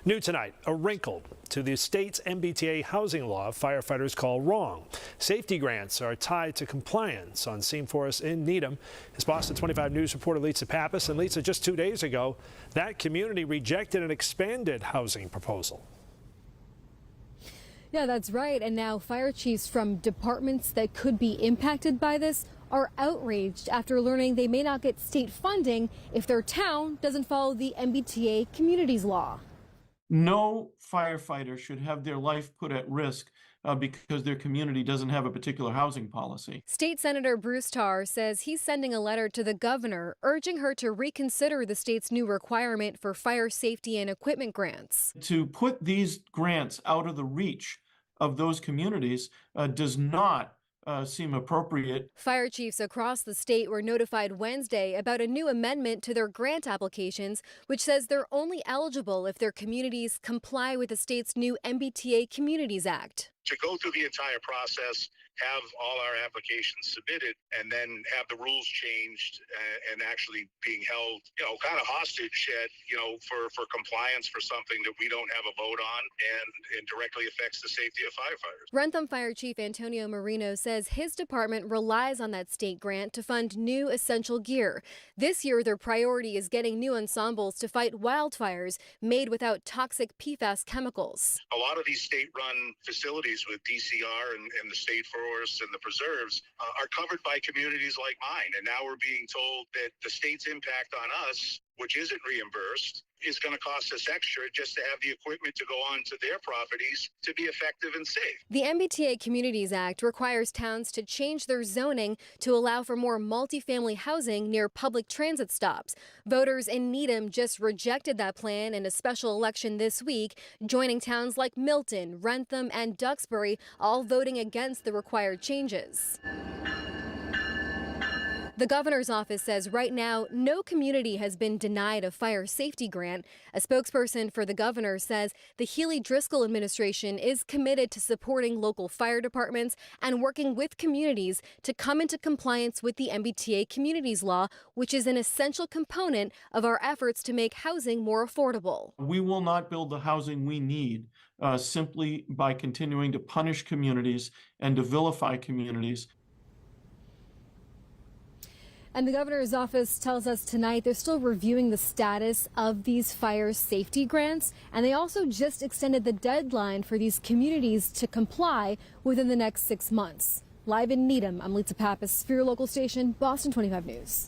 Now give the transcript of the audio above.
New tonight, a wrinkle to the state's MBTA housing law firefighters call wrong. Safety grants are tied to compliance on scene for us in Needham. As Boston 25 News reporter Lisa Pappas, and Lisa, just 2 days ago, that community rejected an expanded housing proposal. Yeah, that's right. And now fire chiefs from departments that could be impacted by this are outraged after learning they may not get state funding if their town doesn't follow the MBTA Communities Law. No firefighter should have their life put at risk because their community doesn't have a particular housing policy. State Senator Bruce Tarr says he's sending a letter to the governor urging her to reconsider the state's new requirement for fire safety and equipment grants. To put these grants out of the reach of those communities does not seem appropriate. Fire chiefs across the state were notified Wednesday about a new amendment to their grant applications, which says they're only eligible if their communities comply with the state's new MBTA Communities Act. To go through the entire process, have all our applications submitted, and then have the rules changed and actually being held, kind of hostage at, for compliance for something that we don't have a vote on, and it directly affects the safety of firefighters. Wrentham Fire Chief Antonio Marino says his department relies on that state grant to fund new essential gear. This year, their priority is getting new ensembles to fight wildfires made without toxic PFAS chemicals. A lot of these state-run facilities with DCR and the state forests and the preserves are covered by communities like mine. And now we're being told that the state's impact on us, which isn't reimbursed, is going to cost us extra just to have the equipment to go on to their properties to be effective and safe. The MBTA Communities Act requires towns to change their zoning to allow for more multifamily housing near public transit stops. Voters in Needham just rejected that plan in a special election this week, joining towns like Milton, Wrentham, and Duxbury, all voting against the required changes. The governor's office says right now, no community has been denied a fire safety grant. A spokesperson for the governor says the Healy-Driscoll administration is committed to supporting local fire departments and working with communities to come into compliance with the MBTA Communities Law, which is an essential component of our efforts to make housing more affordable. We will not build the housing we need simply by continuing to punish communities and to vilify communities. And the governor's office tells us tonight they're still reviewing the status of these fire safety grants, and they also just extended the deadline for these communities to comply within the next 6 months. Live in Needham, I'm Lisa Pappas for your local station, Boston 25 News.